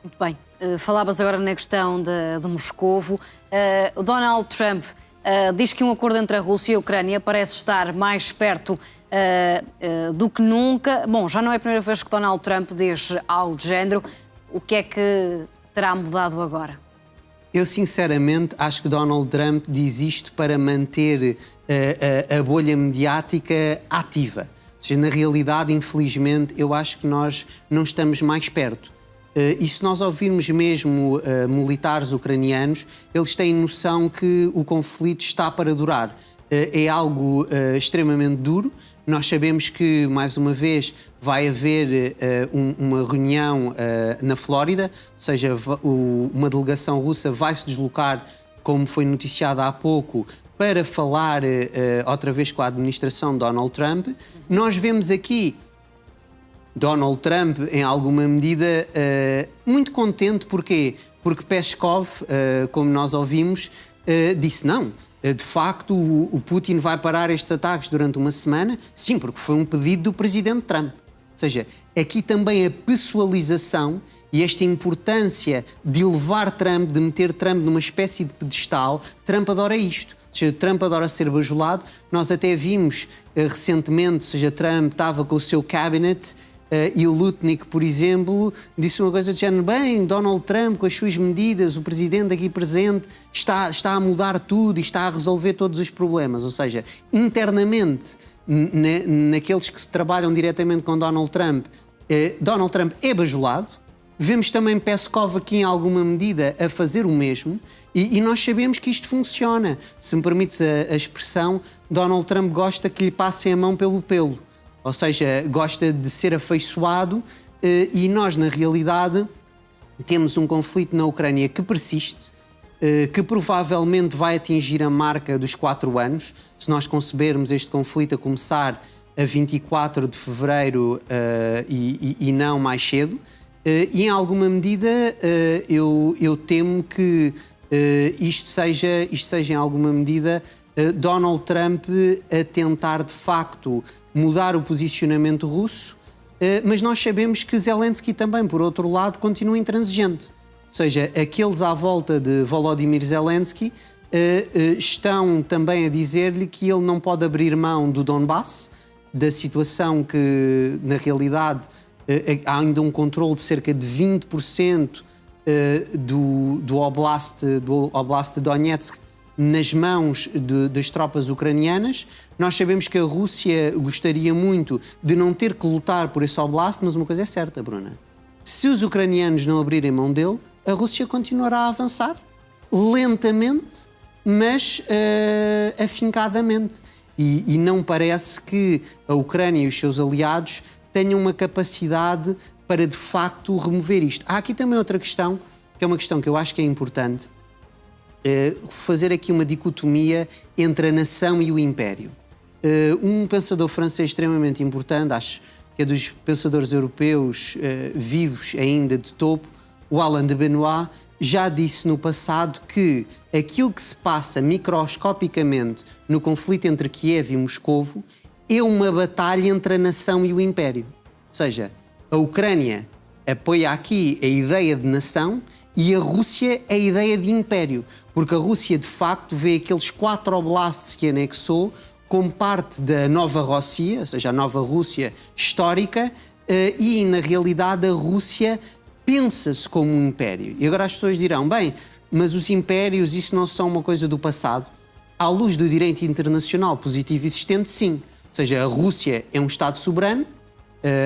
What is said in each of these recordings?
Muito bem. Falavas agora na questão de Moscovo. O Donald Trump diz que um acordo entre a Rússia e a Ucrânia parece estar mais perto do que nunca. Bom, já não é a primeira vez que Donald Trump diz algo do género. O que é que terá mudado agora? Eu, sinceramente, acho que Donald Trump diz isto para manter a bolha mediática ativa. Ou seja, na realidade, infelizmente, eu acho que nós não estamos mais perto. E se nós ouvirmos mesmo militares ucranianos, eles têm noção que o conflito está para durar. É algo extremamente duro. Nós sabemos que, mais uma vez, vai haver uma reunião na Flórida, ou seja, uma delegação russa vai se deslocar, como foi noticiado há pouco, para falar outra vez com a administração de Donald Trump. Nós vemos aqui Donald Trump, em alguma medida, muito contente. Porquê? Porque Peskov, como nós ouvimos, disse não. De facto, o Putin vai parar estes ataques durante uma semana. Sim, porque foi um pedido do presidente Trump. Ou seja, aqui também a pessoalização e esta importância de elevar Trump, de meter Trump numa espécie de pedestal. Trump adora isto. Ou seja, Trump adora ser bajulado. Nós até vimos recentemente, ou seja, Trump estava com o seu cabinet e o Lutnick, por exemplo, disse uma coisa do género: bem, Donald Trump, com as suas medidas, o presidente aqui presente, está a mudar tudo e está a resolver todos os problemas. Ou seja, internamente, naqueles que se trabalham diretamente com Donald Trump é bajulado. Vemos também Peskov aqui, em alguma medida, a fazer o mesmo. E nós sabemos que isto funciona. Se me permites a expressão, Donald Trump gosta que lhe passem a mão pelo pelo. Ou seja, gosta de ser afeiçoado, e nós, na realidade, temos um conflito na Ucrânia que persiste, que provavelmente vai atingir a marca dos 4 anos, se nós concebermos este conflito a começar a 24 de fevereiro e não mais cedo. E, em alguma medida, eu temo que isto seja, em alguma medida, Donald Trump a tentar, de facto, mudar o posicionamento russo, mas nós sabemos que Zelensky também, por outro lado, continua intransigente. Ou seja, aqueles à volta de Volodymyr Zelensky estão também a dizer-lhe que ele não pode abrir mão do Donbass, da situação que, na realidade, há ainda um controle de cerca de 20% do Oblast de Donetsk nas mãos das tropas ucranianas. Nós sabemos que a Rússia gostaria muito de não ter que lutar por esse Oblast, mas uma coisa é certa, Bruna: se os ucranianos não abrirem mão dele, a Rússia continuará a avançar, lentamente, mas afincadamente. E não parece que a Ucrânia e os seus aliados tenham uma capacidade para, de facto, remover isto. Há aqui também outra questão, que é uma questão que eu acho que é importante, fazer aqui uma dicotomia entre a nação e o império. Um pensador francês extremamente importante, acho que é dos pensadores europeus vivos ainda de topo, o Alain de Benoist, já disse no passado que aquilo que se passa microscopicamente no conflito entre Kiev e Moscovo é uma batalha entre a nação e o império. Ou seja, a Ucrânia apoia aqui a ideia de nação e a Rússia a ideia de império, porque a Rússia, de facto, vê aqueles 4 oblasts que anexou como parte da nova Rússia, ou seja, a nova Rússia histórica, e, na realidade, a Rússia pensa-se como um império. E agora as pessoas dirão: bem, mas os impérios, isso não são uma coisa do passado? À luz do direito internacional positivo existente, sim. Ou seja, a Rússia é um Estado soberano,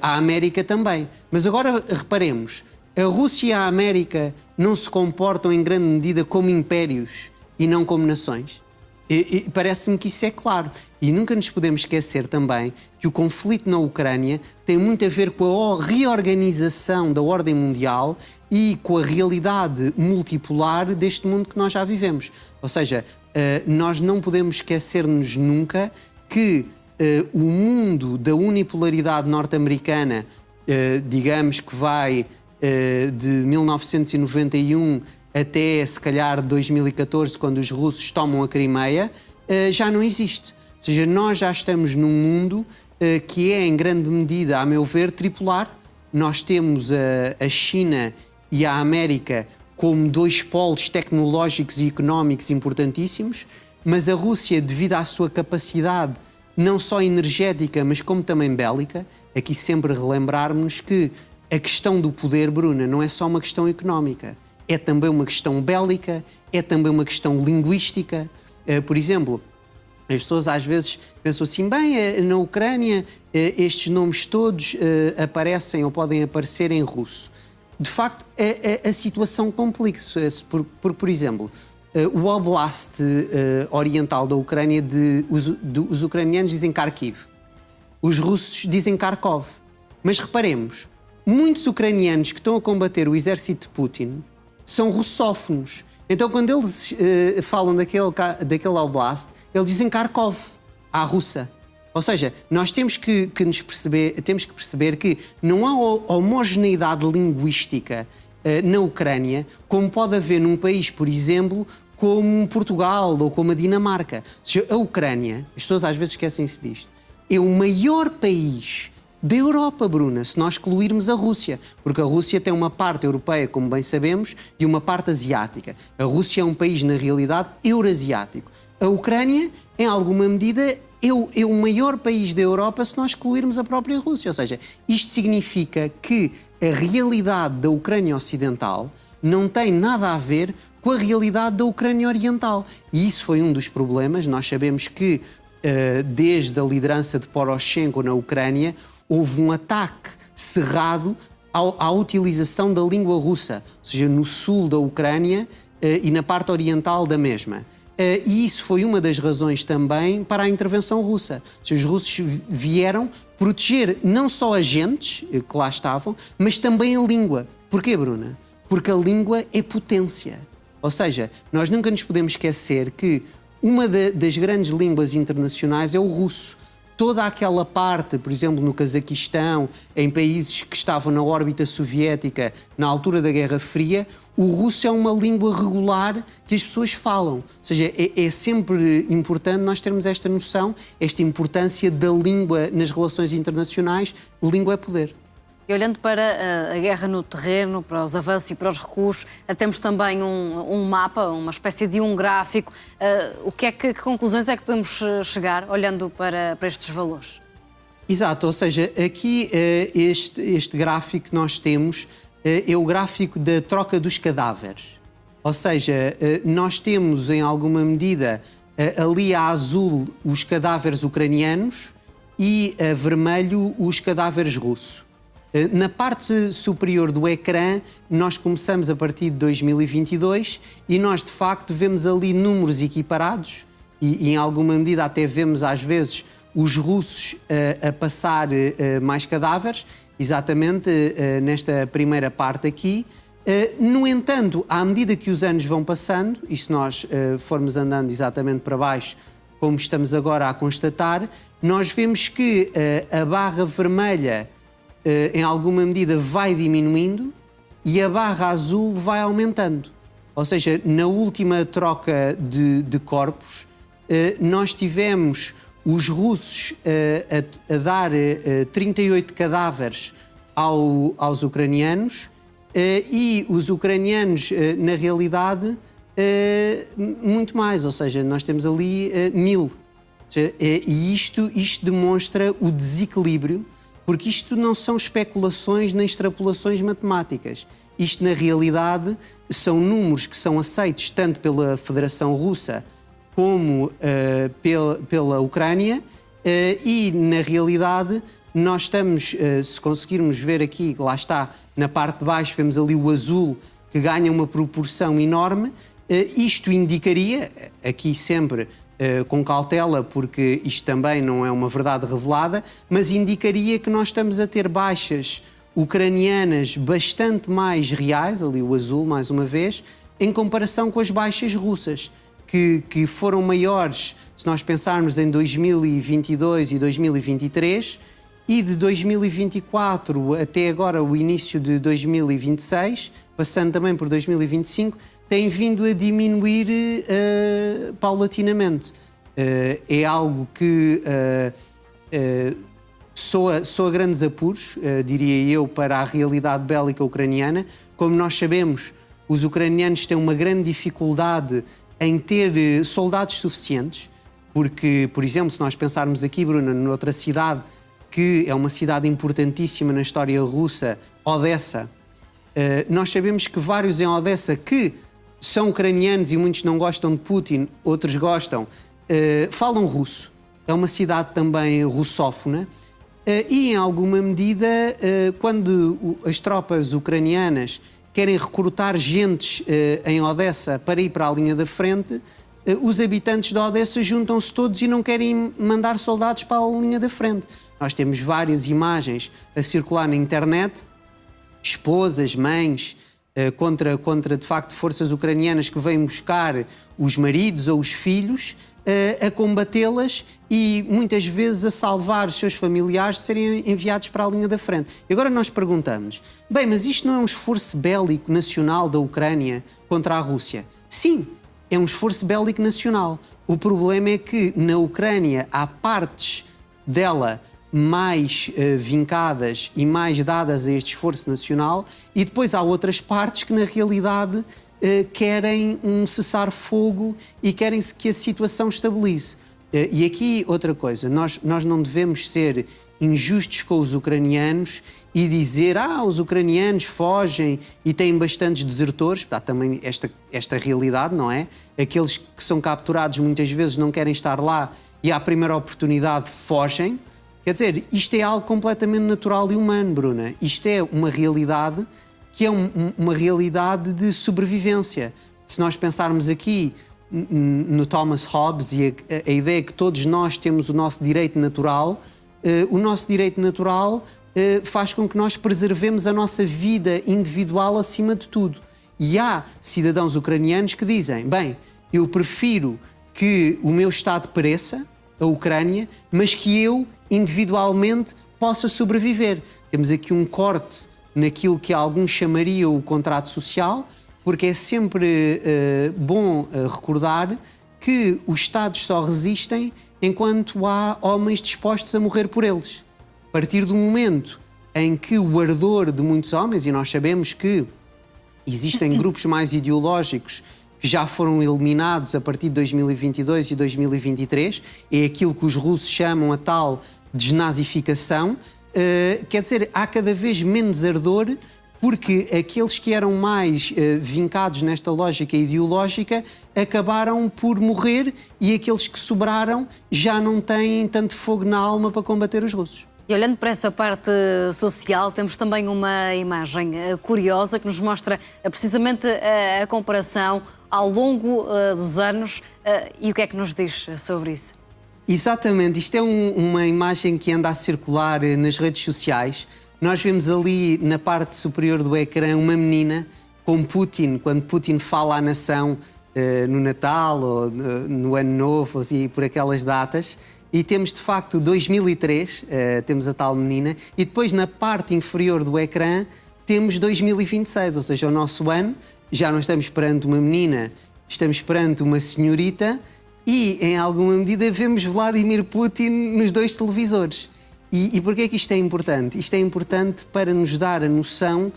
a América também. Mas agora reparemos, a Rússia e a América não se comportam em grande medida como impérios e não como nações? E parece-me que isso é claro. E nunca nos podemos esquecer também que o conflito na Ucrânia tem muito a ver com a reorganização da ordem mundial e com a realidade multipolar deste mundo que nós já vivemos. Ou seja, nós não podemos esquecer-nos nunca que o mundo da unipolaridade norte-americana, digamos que vai de 1991 até, se calhar, 2014, quando os russos tomam a Crimeia, já não existe. Ou seja, nós já estamos num mundo que é, em grande medida, a meu ver, tripolar. Nós temos a China e a América como dois polos tecnológicos e económicos importantíssimos, mas a Rússia, devido à sua capacidade não só energética, mas como também bélica, aqui sempre relembrarmos que a questão do poder, Bruna, não é só uma questão económica, é também uma questão bélica, é também uma questão linguística. Por exemplo, as pessoas às vezes pensam assim, bem, na Ucrânia estes nomes todos aparecem ou podem aparecer em russo. De facto, a situação complica-se, por exemplo, o Oblast oriental da Ucrânia, os ucranianos dizem Kharkiv, os russos dizem Kharkov. Mas reparemos, muitos ucranianos que estão a combater o exército de Putin são russófonos. Então, quando eles falam daquele Oblast, eles dizem Kharkov, à russa. Ou seja, nós temos que perceber que não há homogeneidade linguística na Ucrânia, como pode haver num país, por exemplo, como Portugal ou como a Dinamarca. Ou seja, a Ucrânia, as pessoas às vezes esquecem-se disto, é o maior país da Europa, Bruna, se nós excluirmos a Rússia, porque a Rússia tem uma parte europeia, como bem sabemos, e uma parte asiática. A Rússia é um país, na realidade, eurasiático. A Ucrânia, em alguma medida, é o maior país da Europa se nós excluirmos a própria Rússia. Ou seja, isto significa que a realidade da Ucrânia Ocidental não tem nada a ver com a realidade da Ucrânia Oriental. E isso foi um dos problemas. Nós sabemos que, desde a liderança de Poroshenko na Ucrânia, houve um ataque cerrado à utilização da língua russa, ou seja, no sul da Ucrânia e na parte oriental da mesma. E isso foi uma das razões também para a intervenção russa. Ou seja, os russos vieram proteger não só agentes que lá estavam, mas também a língua. Porquê, Bruna? Porque a língua é potência. Ou seja, nós nunca nos podemos esquecer que uma das grandes línguas internacionais é o russo. Toda aquela parte, por exemplo, no Cazaquistão, em países que estavam na órbita soviética na altura da Guerra Fria, o russo é uma língua regular que as pessoas falam. Ou seja, é sempre importante nós termos esta noção, esta importância da língua nas relações internacionais. Língua é poder. E olhando para a guerra no terreno, para os avanços e para os recuos, temos também um mapa, uma espécie de um gráfico. Que conclusões é que podemos chegar olhando para estes valores? Exato, ou seja, aqui este gráfico que nós temos é o gráfico da troca dos cadáveres. Ou seja, nós temos em alguma medida ali a azul os cadáveres ucranianos e a vermelho os cadáveres russos. Na parte superior do ecrã, nós começamos a partir de 2022 e nós, de facto, vemos ali números equiparados e em alguma medida até vemos, às vezes, os russos a passar mais cadáveres, exatamente nesta primeira parte aqui. No entanto, à medida que os anos vão passando, e se nós formos andando exatamente para baixo, como estamos agora a constatar, nós vemos que a barra vermelha em alguma medida vai diminuindo e a barra azul vai aumentando. Ou seja, na última troca de corpos, nós tivemos os russos a dar 38 cadáveres aos ucranianos e os ucranianos, na realidade, muito mais. Ou seja, nós temos ali 1000. E isto demonstra o desequilíbrio, porque isto não são especulações nem extrapolações matemáticas. Isto, na realidade, são números que são aceitos tanto pela Federação Russa como pela Ucrânia e, na realidade, nós estamos, se conseguirmos ver aqui, lá está, na parte de baixo, vemos ali o azul que ganha uma proporção enorme. Isto indicaria, aqui sempre com cautela, porque isto também não é uma verdade revelada, mas indicaria que nós estamos a ter baixas ucranianas bastante mais reais, ali o azul mais uma vez, em comparação com as baixas russas, que foram maiores, se nós pensarmos em 2022 e 2023, e de 2024 até agora o início de 2026, passando também por 2025, tem vindo a diminuir paulatinamente. É algo que soa grandes apuros, diria eu, para a realidade bélica ucraniana, Como nós sabemos, os ucranianos têm uma grande dificuldade em ter soldados suficientes, porque, por exemplo, se nós pensarmos aqui, Bruna, noutra cidade que é uma cidade importantíssima na história russa, Odessa, nós sabemos que vários em Odessa que são ucranianos e muitos não gostam de Putin, outros gostam, falam russo. É uma cidade também russófona e, em alguma medida, quando as tropas ucranianas querem recrutar gentes em Odessa para ir para a linha da frente, os habitantes de Odessa juntam-se todos e não querem mandar soldados para a linha da frente. Nós temos várias imagens a circular na internet, esposas, mães, contra de facto forças ucranianas que vêm buscar os maridos ou os filhos a combatê-las e muitas vezes a salvar os seus familiares de serem enviados para a linha da frente. E agora nós perguntamos, bem, mas isto não é um esforço bélico nacional da Ucrânia contra a Rússia? Sim, é um esforço bélico nacional. O problema é que na Ucrânia há partes dela mais vincadas e mais dadas a este esforço nacional e depois há outras partes que na realidade querem um cessar-fogo e querem que a situação estabilize. E aqui outra coisa, nós não devemos ser injustos com os ucranianos e dizer os ucranianos fogem e têm bastantes desertores. Há também esta realidade, não é? Aqueles que são capturados muitas vezes não querem estar lá e à primeira oportunidade fogem. Quer dizer, isto é algo completamente natural e humano, Bruna. Isto é uma realidade que é uma realidade de sobrevivência. Se nós pensarmos aqui no Thomas Hobbes e a ideia que todos nós temos o nosso direito natural, o nosso direito natural faz com que nós preservemos a nossa vida individual acima de tudo. E há cidadãos ucranianos que dizem, bem, eu prefiro que o meu Estado pereça, a Ucrânia, mas que eu, individualmente, possa sobreviver. Temos aqui um corte naquilo que alguns chamariam o contrato social, porque é sempre bom recordar que os Estados só resistem enquanto há homens dispostos a morrer por eles. A partir do momento em que o ardor de muitos homens, e nós sabemos que existem grupos mais ideológicos que já foram eliminados a partir de 2022 e 2023, é aquilo que os russos chamam a tal desnazificação, quer dizer, há cada vez menos ardor porque aqueles que eram mais vincados nesta lógica ideológica acabaram por morrer e aqueles que sobraram já não têm tanto fogo na alma para combater os russos. E olhando para essa parte social, temos também uma imagem curiosa que nos mostra precisamente a comparação ao longo dos anos. E o que é que nos diz sobre isso? Exatamente, isto é uma imagem que anda a circular nas redes sociais. Nós vemos ali na parte superior do ecrã uma menina com Putin, quando Putin fala à nação no Natal ou no Ano Novo, assim, por aquelas datas. E temos de facto 2003, temos a tal menina, e depois na parte inferior do ecrã temos 2026, ou seja, o nosso ano. Já não estamos perante uma menina, estamos perante uma senhorita e, em alguma medida, vemos Vladimir Putin nos dois televisores. E porquê é que isto é importante? Isto é importante para nos dar a noção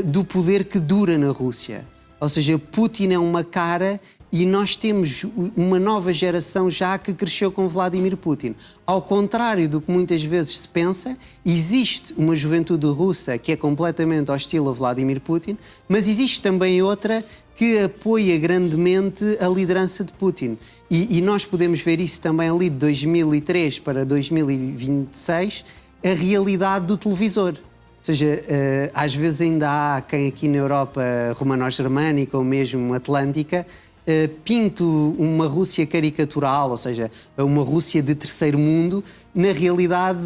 do poder que dura na Rússia. Ou seja, Putin é uma cara e nós temos uma nova geração já que cresceu com Vladimir Putin. Ao contrário do que muitas vezes se pensa, existe uma juventude russa que é completamente hostil a Vladimir Putin, mas existe também outra que apoia grandemente a liderança de Putin. E nós podemos ver isso também ali de 2003 para 2026, a realidade do televisor. Ou seja, às vezes ainda há quem aqui na Europa romano-germânica ou mesmo atlântica pinto uma Rússia caricatural, ou seja, uma Rússia de terceiro mundo. Na realidade,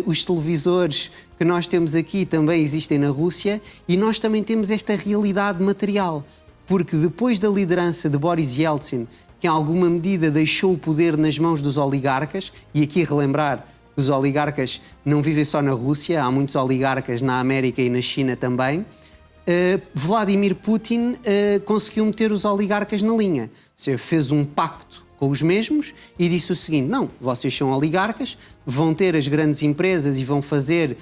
os televisores que nós temos aqui também existem na Rússia e nós também temos esta realidade material. Porque depois da liderança de Boris Yeltsin, que em alguma medida deixou o poder nas mãos dos oligarcas, e aqui relembrar que os oligarcas não vivem só na Rússia, há muitos oligarcas na América e na China também, Vladimir Putin conseguiu meter os oligarcas na linha. Ou seja, fez um pacto com os mesmos e disse o seguinte: não, vocês são oligarcas, vão ter as grandes empresas e vão fazer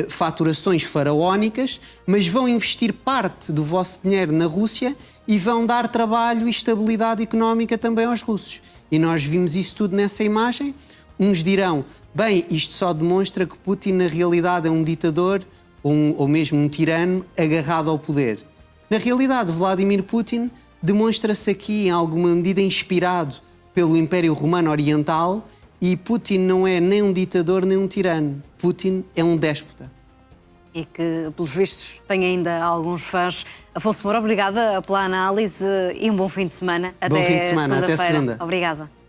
faturações faraónicas, mas vão investir parte do vosso dinheiro na Rússia e vão dar trabalho e estabilidade económica também aos russos. E nós vimos isso tudo nessa imagem. Uns dirão, bem, isto só demonstra que Putin na realidade é um ditador ou mesmo um tirano agarrado ao poder. Na realidade, Vladimir Putin demonstra-se aqui em alguma medida inspirado pelo Império Romano Oriental e Putin não é nem um ditador nem um tirano. Putin é um déspota. E que, pelos vistos, tem ainda alguns fãs. Afonso Moura, obrigada pela análise e um bom fim de semana. Bom fim de semana, até segunda-feira. segunda. Obrigada.